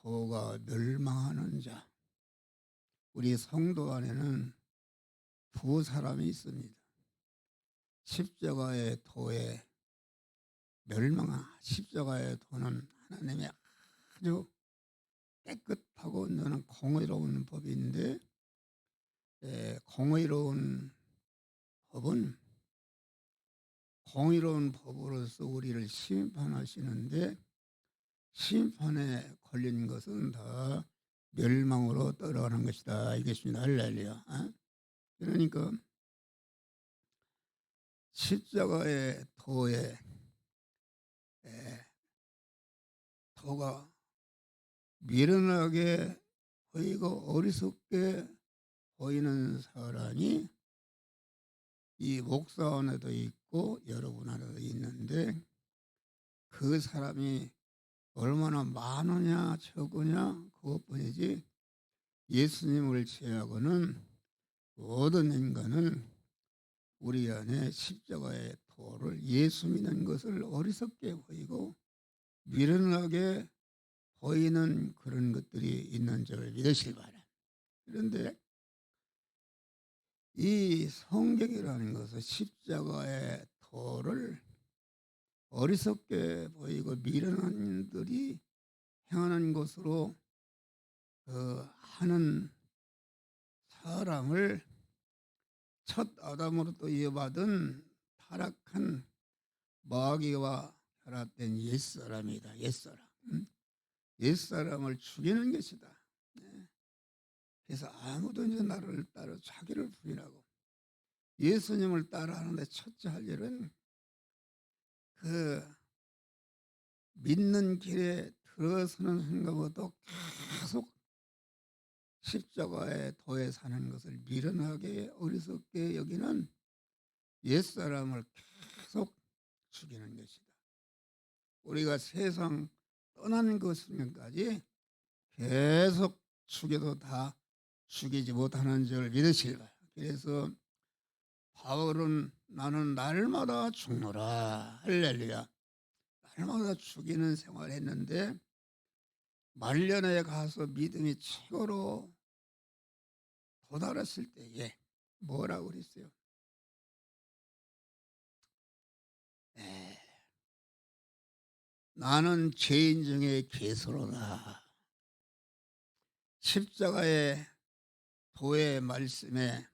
도가 멸망하는 자. 우리 성도 안에는 두 사람이 있습니다. 십자가의 도에 십자가의 도는 하나님의 아주 깨끗하고 너는 공의로운 법인데, 공의로운 법은 공의로운 법으로서 우리를 심판하시는데, 심판에 걸린 것은 다 멸망으로 떨어가는 것이다 이것입니다. 할렐루야. 그러니까 십자가의 도에 도가 미련하게 보이고 어리석게 보이는 사람이 이 목사 안에도 있고 여러분 안에도 있는데, 그 사람이 얼마나 많으냐 적으냐 그것뿐이지, 예수님을 제하고는 모든 인간은 우리 안에 십자가의 도를, 예수 믿는 것을 어리석게 보이고 미련하게 보이는 그런 것들이 있는 줄 믿으시기 바랍니다. 그런데 이 성경이라는 것은 십자가의 도를 어리석게 보이고 미련한 들이 행하는 것으로 하는 사람을 첫 아담으로부터 이어받은 타락한 마귀와 결합된 옛사람이다. 옛사람. 옛사람을 죽이는 것이다. 그래서 아무도 이제 나를 따라 자기를 부인하고 예수님을 따라하는데 첫째 할 일은 그 믿는 길에 들어서는 순간부터 계속 십자가의 도에 사는 것을 미련하게 어리석게 여기는 옛사람을 계속 죽이는 것이다. 우리가 세상 떠난 그 순간까지 계속 죽여도 다 죽이지 못하는 줄 믿으시기 바랍니다. 그래서 바울은 나는 날마다 죽노라. 할렐루야. 날마다 죽이는 생활을 했는데, 말년에 가서 믿음이 최고로 도달했을 때에 뭐라고 그랬어요? 나는 죄인 중에 괴수로다. 십자가의 도의 말씀에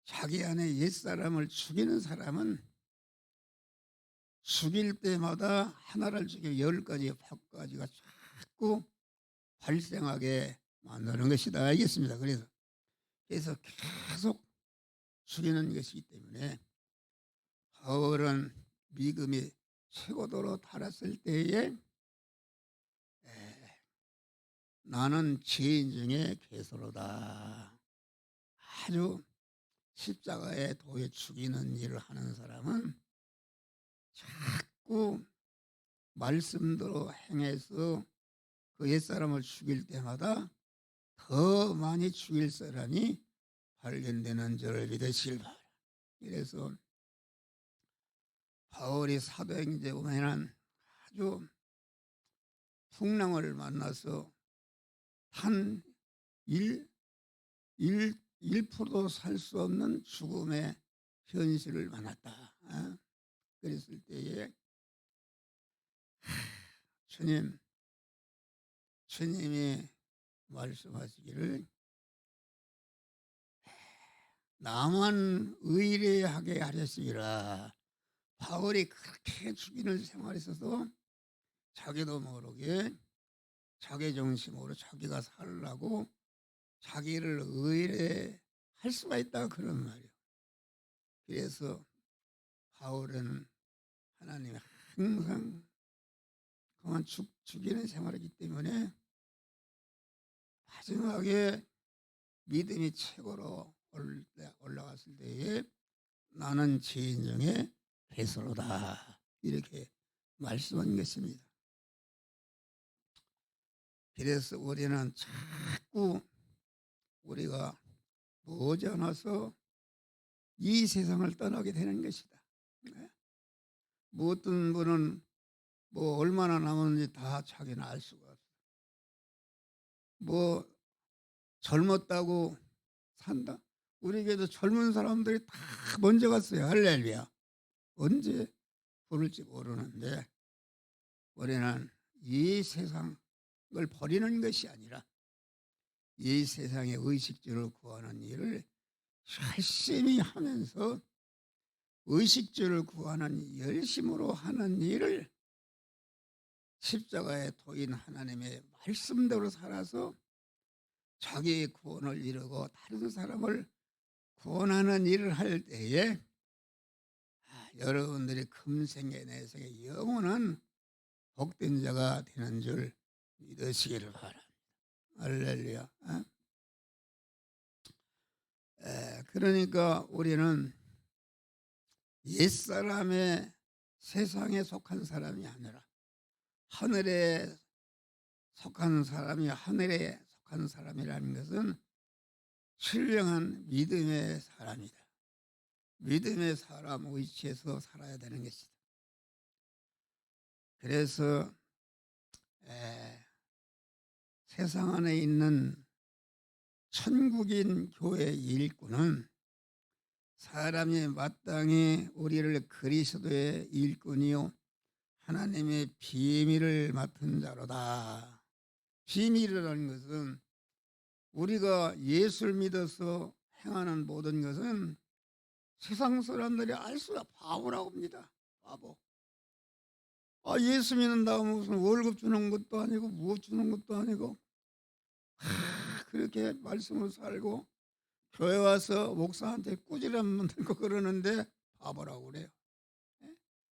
자기 안에 옛사람을 죽이는 사람은 죽일 때마다 하나를 죽이고 10가지, 100가지가 자꾸 발생하게 만드는 것이다. 알겠습니다. 그래서 계속 죽이는 것이기 때문에 바울은 믿음이 최고도로 달았을 때에 나는 죄인 중에 괴수로다. 아주 십자가의 도에 죽이는 일을 하는 사람은 자꾸 말씀대로 행해서 그 옛사람을 죽일 때마다 더 많이 죽일 사람이 발견되는 줄 믿으시길 바랍니다. 그래서 바울이 사도행전에 보면은 아주 풍랑을 만나서 한 1%도 살 수 없는 죽음의 현실을 만났다. 그랬을 때에 주님이 말씀하시기를 나만 의뢰하게 하셨으리라. 바울이 그렇게 죽이는 생활에 있어서 자기도 모르게 자기 중심으로 자기가 살라고 자기를 의뢰할 수가 있다 그런 말이에요. 그래서 바울은 하나님이 항상 그만 죽이는 생활이기 때문에 마지막에 믿음이 최고로 올라갔을 때에 나는 죄인 중에 괴수로다 이렇게 말씀한 것입니다. 그래서 우리는 자꾸 우리가 머지않아서 이 세상을 떠나게 되는 것이다. 뭐 어떤 분은 뭐 얼마나 남았는지 다 자기는 알 수가 없어. 뭐 젊었다고 산다. 우리 교회도 젊은 사람들이 다 먼저 갔어요. 할렐루야. 언제 부를지 모르는데 우리는 이 세상을 버리는 것이 아니라 이 세상의 의식주를 구하는 일을 열심히 하면서 의식주를 구하는 열심으로 하는 일을 십자가에 도인 하나님의 말씀대로 살아서 자기의 구원을 이루고 다른 사람을 구원하는 일을 할 때에 여러분들이 금생에 내생에 영원한 복된 자가 되는 줄 믿으시기를 바랍니다. 할렐루야. 그러니까 우리는 옛사람의 세상에 속한 사람이 아니라 하늘에 속한 사람이 하늘에 속한 사람이라는 것은 신령한 믿음의 사람이다. 믿음의 사람 위치에서 살아야 되는 것이다. 그래서 세상 안에 있는 천국인 교회 일꾼은 사람이 마땅히 우리를 그리스도의 일꾼이요 하나님의 비밀을 맡은 자로다. 비밀이라는 것은 우리가 예수를 믿어서 행하는 모든 것은 세상 사람들이 알 수가 바보라고 합니다. 바보. 예수 믿는다고 무슨 월급 주는 것도 아니고 무엇 주는 것도 아니고 그렇게 말씀을 살고 교회 와서 목사한테 꾸지람 만들고 그러는데 바보라고 그래요.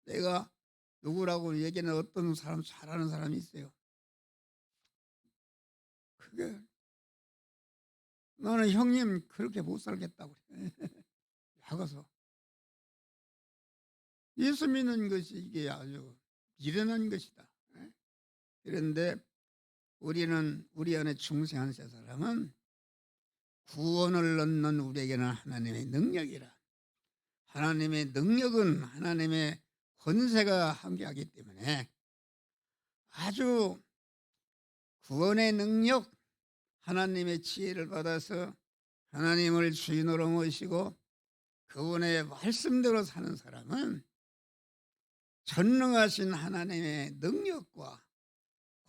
내가 누구라고 얘기는 어떤 사람 잘하는 사람이 있어요. 그게 나는 형님 그렇게 못 살겠다고 그래. 나가서 예수 믿는 것이 이게 아주 미련한 것이다. 그런데 우리는 우리 안에 중생한 세 사람은 구원을 얻는 우리에게는 하나님의 능력이라. 하나님의 능력은 하나님의 권세가 함께하기 때문에 아주 구원의 능력, 하나님의 지혜를 받아서 하나님을 주인으로 모시고 그분의 말씀대로 사는 사람은 전능하신 하나님의 능력과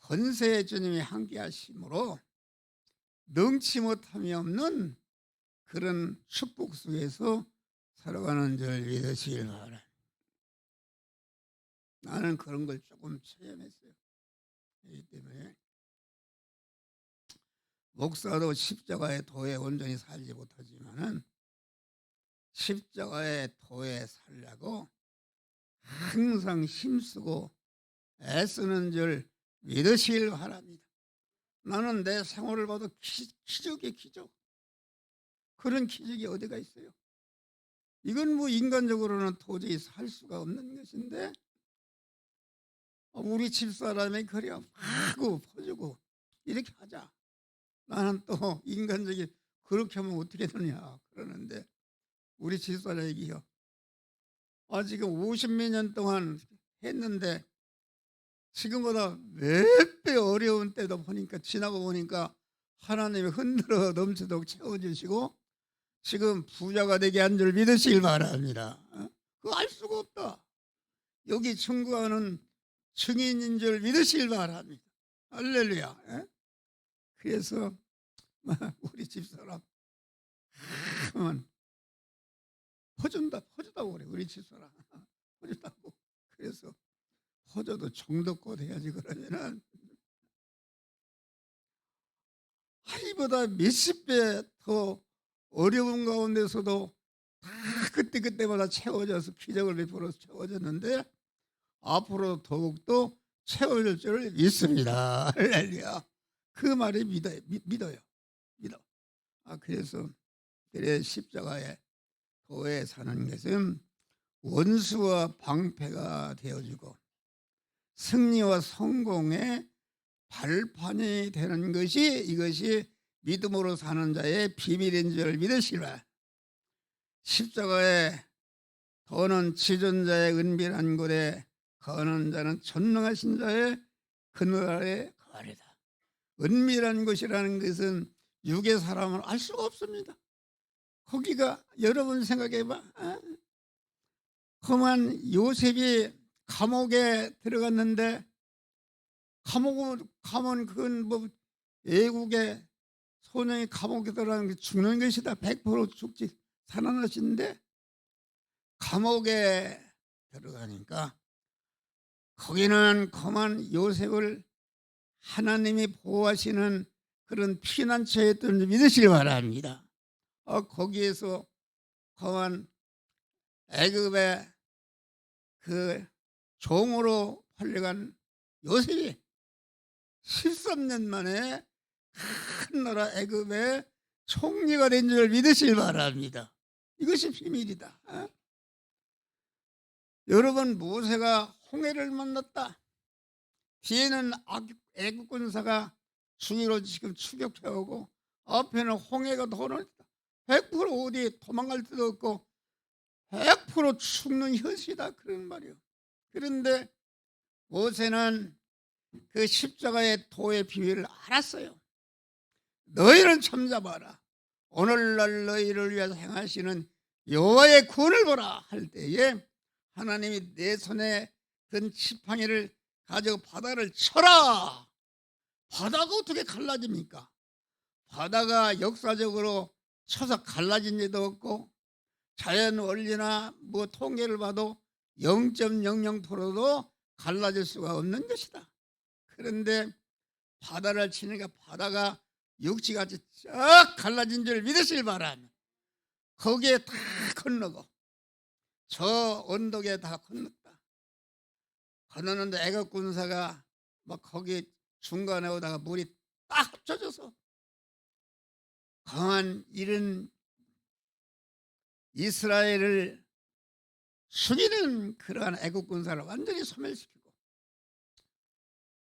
권세의 주님이 함께하심으로 능치 못함이 없는 그런 축복 속에서 살아가는 줄 믿으시길 바랍니다. 나는 그런 걸 조금 체험했어요. 그렇기 때문에 목사도 십자가의 도에 온전히 살지 못하지만은 십자가의 도에 살려고 항상 힘쓰고 애쓰는 줄 믿으시길 바랍니다. 나는 내 생활을 봐도 기적이에요, 기적. 그런 기적이 어디가 있어요? 이건 뭐 인간적으로는 도저히 살 수가 없는 것인데 우리 집사람이 그래 하고 퍼주고 이렇게 하자. 나는 또 인간적이 그렇게 하면 어떻게 되느냐 그러는데 우리 집사람이요. 지금 50몇 년 동안 했는데 지금보다 몇 배 어려운 때도 보니까 지나고 보니까 하나님이 흔들어 넘치도록 채워주시고 지금 부자가 되게 한 줄 믿으시길 바랍니다. 그거 알 수가 없다. 여기 청구하는 증인인 줄 믿으시길 바랍니다. 할렐루야. 그래서 우리 집사람 하면 퍼준다고 그래. 우리 집사람 퍼준다고. 그래서 퍼줘도 정도껏 해야지 그러면은 이보다 몇십 배 더 어려운 가운데서도 다 그때마다 채워져서 기적을 베풀어서 채워졌는데 앞으로 더욱더 채워질 줄 믿습니다. 할렐루야. 그 말이 믿어요. 믿어. 그래서 그래 십자가의 도에 사는 것은 원수와 방패가 되어주고 승리와 성공의 발판이 되는 것이 이것이 믿음으로 사는 자의 비밀인 줄 믿으시라. 십자가의 도는 지존자의 은밀한 곳에 거하는 자는 전능하신 자의 그늘 아래 거하리다. 은밀한 것이라는 것은 육의 사람은 알 수가 없습니다. 거기가 여러분 생각해봐. 그만 요셉이 감옥에 들어갔는데 감옥은 가면 그건 뭐 애국의 소년이 감옥에 들어가는 게 죽는 것이다. 100% 죽지 살아나신데 감옥에 들어가니까 거기는 그만 요셉을 하나님이 보호하시는 그런 피난처였던 줄 믿으시기 바랍니다. 거기에서 그만 애굽의 그 종으로 팔려간 요셉이 13년 만에 큰 나라 애굽의 총리가 된 줄 믿으시기 바랍니다. 이것이 비밀이다. 여러분, 모세가 홍해를 만났다. 뒤에는 애굽 군사가 중위로 지금 추격해오고 앞에는 홍해가 도는다. 100% 어디 도망갈 데도 없고 100% 죽는 현실이다 그런 말이에요. 그런데 모세는 그 십자가의 도의 비밀을 알았어요. 너희는 참잡아라. 오늘날 너희를 위해서 행하시는 여호와의 구원을 보라 할 때에 하나님이 내 손에 든 지팡이를 가지고 바다를 쳐라. 바다가 어떻게 갈라집니까? 바다가 역사적으로 쳐서 갈라진 일도 없고 자연 원리나 뭐 통계를 봐도 0.00%도 갈라질 수가 없는 것이다. 그런데 바다를 치니까 바다가 육지같이 쫙 갈라진 줄 믿으실 바랍니다. 거기에 다 건너고 저 언덕에 다 건넜다. 건너는데 애굽 군사가 막 거기 중간에 오다가 물이 딱 합쳐져서 강한 이런 이스라엘을 죽이는 그러한 애굽 군사를 완전히 소멸시키고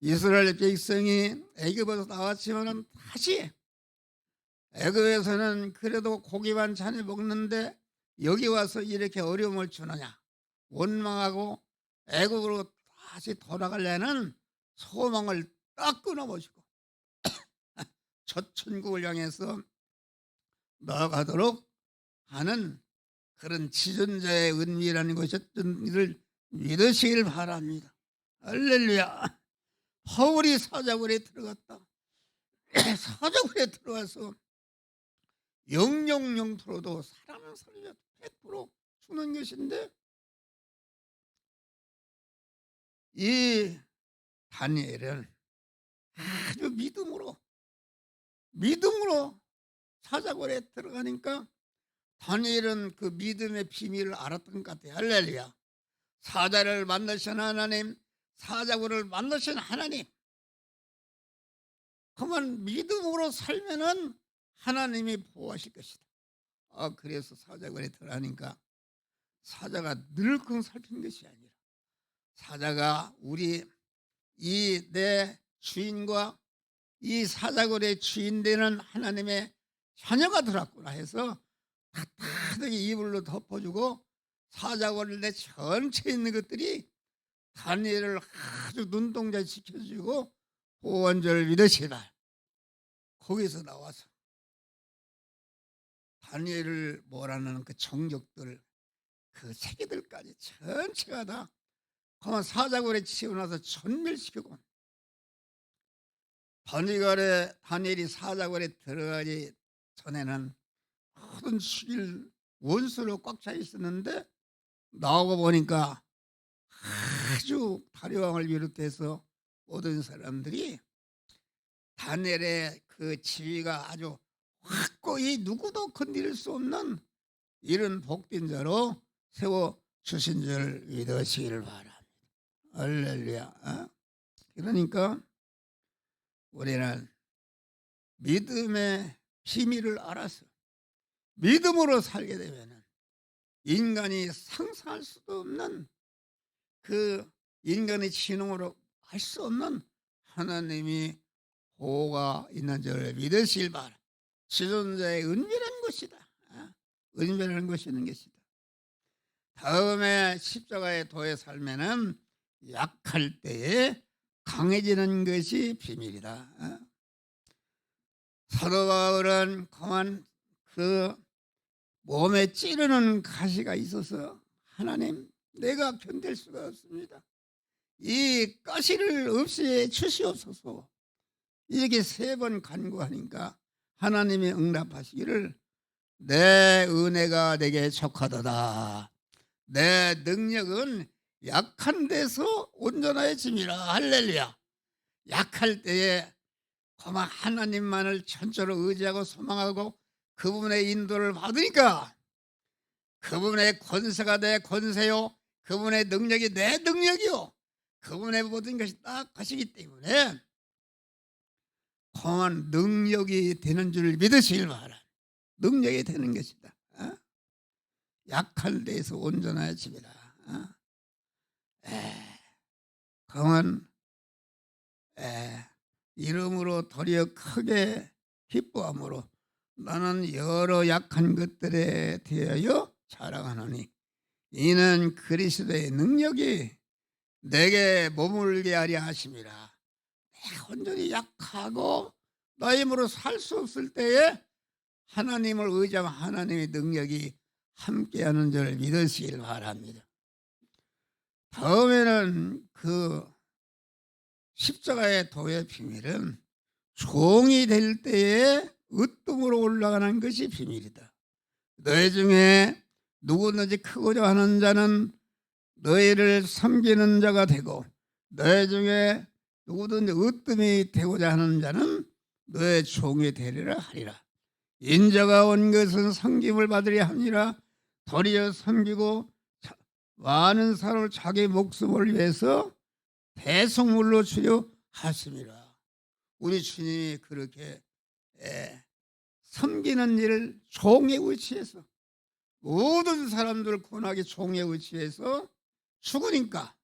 이스라엘 백성이 애굽에서 나왔지만 다시 애굽에서는 그래도 고기 반찬을 먹는데 여기 와서 이렇게 어려움을 주느냐 원망하고 애굽으로 다시 돌아가려는 소망을 딱 끊어보시고 첫 천국을 향해서 나아가도록 하는 그런 지존자의 은밀한 것이었던 일을 믿으시길 바랍니다. 할렐루야. 바울이 사자굴에 들어갔다. 사자굴에 들어가서 0.0%도 사람은 살려 100% 죽는 것인데 이 다니엘은 아주 믿음으로 사자굴에 들어가니까 다니엘은 그 믿음의 비밀을 알았던 것 같아요. 할렐루야. 사자를 만나신 하나님, 사자굴을 만나신 하나님. 그만 믿음으로 살면은 하나님이 보호하실 것이다. 그래서 사자굴에 들어가니까 사자가 늘컹 살핀 것이 아니라 사자가 우리 이 내 주인과 이 사자굴의 주인 되는 하나님의 자녀가 들었구나 해서 따뜻하게 이불로 덮어주고 사자굴 내 전체에 있는 것들이 다니엘을 아주 눈동자 지켜주고 보호한 줄 믿으시다. 거기서 나와서 다니엘을 몰아내는 그 정적들 그 세계들까지 전체가 다 그만 사자굴에 치워놔서 전멸시키고 다니엘이 사자굴에 들어가기 전에는 모든 죽일 원수로 꽉 차 있었는데 나오고 보니까 아주 다리왕을 비롯해서 모든 사람들이 다니엘의 그 지위가 아주 확고히 누구도 건드릴 수 없는 이런 복된 자로 세워 주신 줄 믿으시기를 바랍니다. 할렐루야. 그러니까 우리는 믿음의 비밀을 알아서 믿음으로 살게 되면 인간이 상상할 수도 없는 그 인간의 지능으로 알 수 없는 하나님이 보호가 있는 줄 믿으실 바라. 지존자의 은밀한 것이다. 은밀한 것이 있는 것이다. 다음에 십자가의 도에 살면은 약할 때에 강해지는 것이 비밀이다. 사도 바울은 그만 그 몸에 찌르는 가시가 있어서 하나님 내가 견딜 수가 없습니다. 이 가시를 없애 주시옵소서. 이렇게 3번 간구하니까 하나님이 응답하시기를 내 은혜가 내게 족하도다. 내 능력은 약한 데서 온전해짐이라. 할렐루야. 약할 때에 그만 하나님만을 전적으로 의지하고 소망하고 그분의 인도를 받으니까 그분의 권세가 내 권세요, 그분의 능력이 내 능력이요, 그분의 모든 것이 딱 것이기 때문에 그만 능력이 되는 줄 믿으시길 바라. 능력이 되는 것이다. 약할 데에서 온전해집니다. 그만 이름으로 도리어 크게 기뻐함으로 나는 여러 약한 것들에 대하여 자랑하노니 이는 그리스도의 능력이 내게 머물게 하려 하심이라. 내가 온전히 약하고 나 힘으로 살 수 없을 때에 하나님을 의지하면 하나님의 능력이 함께하는 줄 믿으시길 바랍니다. 다음에는 그 십자가의 도의 비밀은 종이 될 때에 으뜸으로 올라가는 것이 비밀이다. 너희 중에 누구든지 크고자 하는 자는 너희를 섬기는 자가 되고 너희 중에 누구든지 으뜸이 되고자 하는 자는 너의 종이 되리라 하리라. 인자가 온 것은 섬김을 받으려 함이라. 도리어 섬기고 많은 사람을 자기 목숨을 위해서 대속물로 주려 하심이라. 우리 주님이 그렇게 섬기는 일을 종의 위치에서 모든 사람들 권하게 종의 위치에서 죽으니까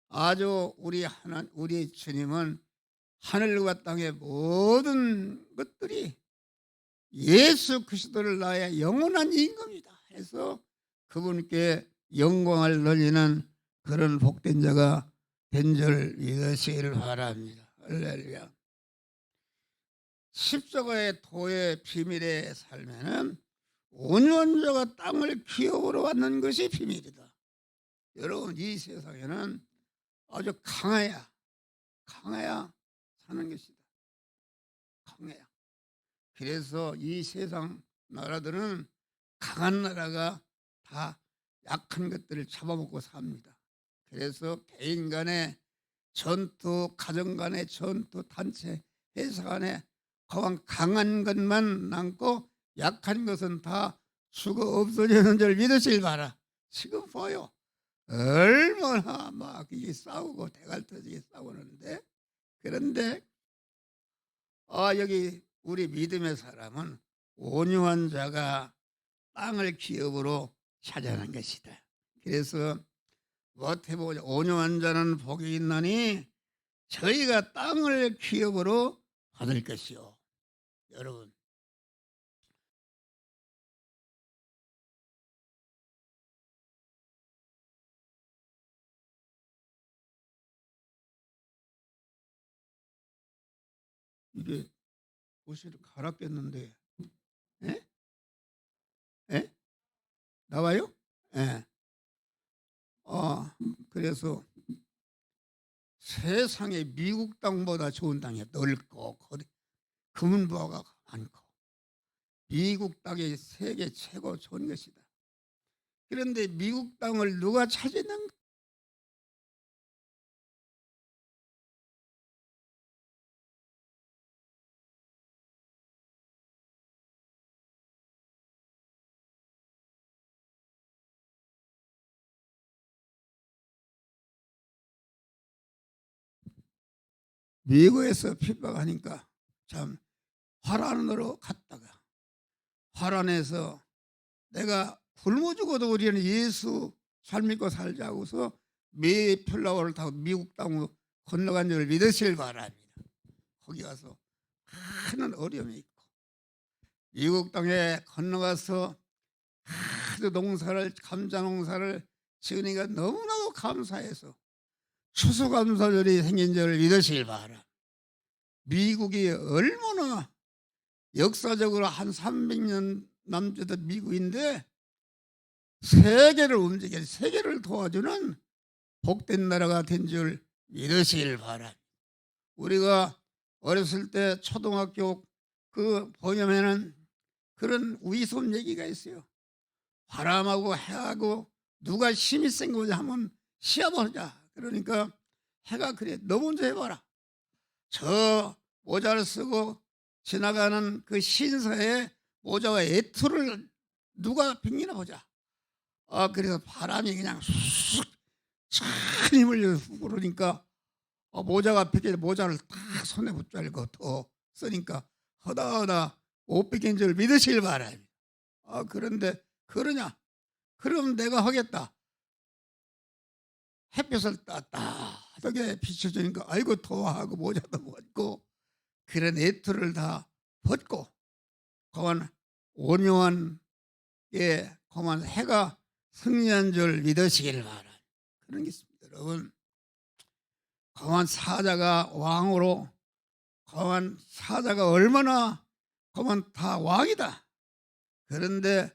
아주 우리 주님은 하늘과 땅의 모든 것들이 예수 그리스도를 나의 영원한 임금이다 해서 그분께 영광을 돌리는 그런 복된 자가 된 줄 믿으시기를 바랍니다. 할렐루야. 십자가의 도의 비밀에 살면은 온유한자가 땅을 기업으로 받는 것이 비밀이다. 여러분 이 세상에는 아주 강해야 사는 것이다. 강해야. 그래서 이 세상 나라들은 강한 나라가 다 약한 것들을 잡아먹고 삽니다. 그래서 개인 간의 전투, 가정 간의 전투, 단체, 회사 간에 그만 강한 것만 남고 약한 것은 다 죽어 없어지는 줄 믿으실 바라. 지금 봐요. 얼마나 막 이게 싸우고 대갈 터지게 싸우는데, 그런데 여기 우리 믿음의 사람은 온유한 자가 땅을 기업으로 차지하는 것이다. 그래서 마태복음 온유한 자는 복이 있나니 저희가 땅을 기업으로 받을 것이요. 여러분 이게 옷을 갈았겠는데, 에? 에? 나와요? 예. 그래서 세상에 미국 땅보다 좋은 땅이 넓고 금은보화가 많고 미국 땅이 세계 최고 좋은 것이다. 그런데 미국 땅을 누가 차지했는가? 미국에서 핍박하니까 참 화란으로 갔다가 화란에서 내가 굶어 죽어도 우리는 예수 잘 믿고 살자고서 메이플라워를 타고 미국 땅으로 건너간 줄을 믿으실 바랍니다. 거기 가서 많은 어려움이 있고 미국 땅에 건너가서 아주 감자 농사를 지으니까 너무나도 감사해서 추수감사절이 생긴 줄을 믿으실 바랍니다. 미국이 얼마나 역사적으로 한 300년 남짓의 미국인데 세계를 움직여 세계를 도와주는 복된 나라가 된 줄 믿으시길 바랍니다. 우리가 어렸을 때 초등학교 그 보면은 그런 위손 얘기가 있어요. 바람하고 해하고 누가 힘이 센 거냐 하면 시합하자. 그러니까 해가 그래 너 먼저 해봐라. 저 모자를 쓰고 지나가는 그 신사의 모자와 애투를 누가 빙기나 보자. 그래서 바람이 그냥 쑥 큰 힘을 주고 그러니까 모자가 빗겨 모자를 딱 손에 붙잡고 더 쓰니까 허다허다 못 빗긴 줄 믿으실 바랍니다. 그런데 그러냐? 그럼 내가 하겠다. 햇볕을 따뜻하게 비춰주니까 아이고 더워하고 모자도 벗고 그런 애투를 다 벗고 그만 온유한 그만 해가 승리한 줄 믿으시길 바랍니다. 그런 게 있습니다. 여러분 그만 사자가 왕으로 그만 사자가 얼마나 그만 다 왕이다. 그런데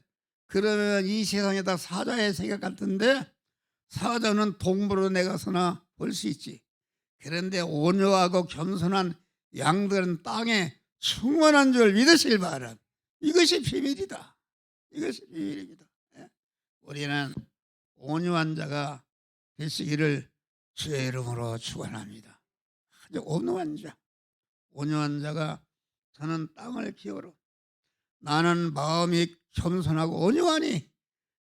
그러면 이 세상에 다 사자의 생각 같은데 사자는 동물로 내가서나 볼 수 있지. 그런데 온유하고 겸손한 양들은 땅에 충만한 줄 믿으실 바랍니다. 이것이 비밀이다. 이것이 비밀입니다. 우리는 온유한 자가 되시기를 주의 이름으로 축원합니다. 아주 온유한 자가 저는 땅을 기어로 나는 마음이 겸손하고 온유하니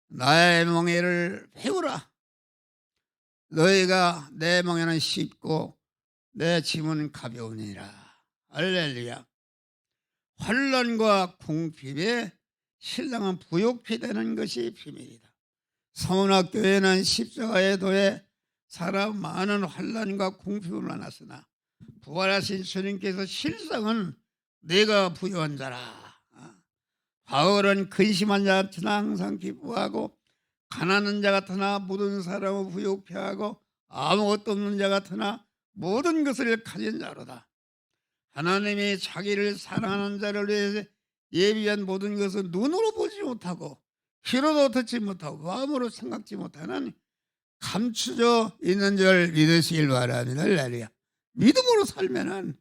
나의 멍에를 배우라. 너희가 내 멍에는 쉽고 내 짐은 가벼우니라. 할렐루야. 환난과 궁핍에 신랑은 부욕해 되는 것이 비밀이다. 서문학교에는 십자가의 도에 사람 많은 환난과 궁핍을 만났으나 부활하신 주님께서 실상은 내가 부유한 자라. 바울은 근심한 자 같으나 항상 기뻐하고 가난한 자 같으나 모든 사람을 부욕해 하고 아무것도 없는 자 같으나 모든 것을 가진 자로다. 하나님이 자기를 사랑하는 자를 위해 예비한 모든 것은 눈으로 보지 못하고 귀로도 듣지 못하고 마음으로 생각지 못하는 감추져 있는 줄 믿으시길 바랍니다. 할렐루야. 믿음으로 살면은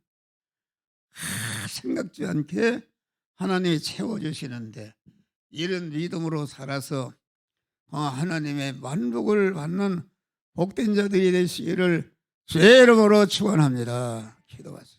생각지 않게 하나님이 채워주시는데 이런 믿음으로 살아서 하나님의 만복을 받는 복된 자들이 되시기를 주의 이름으로 축원합니다. 기도하세요.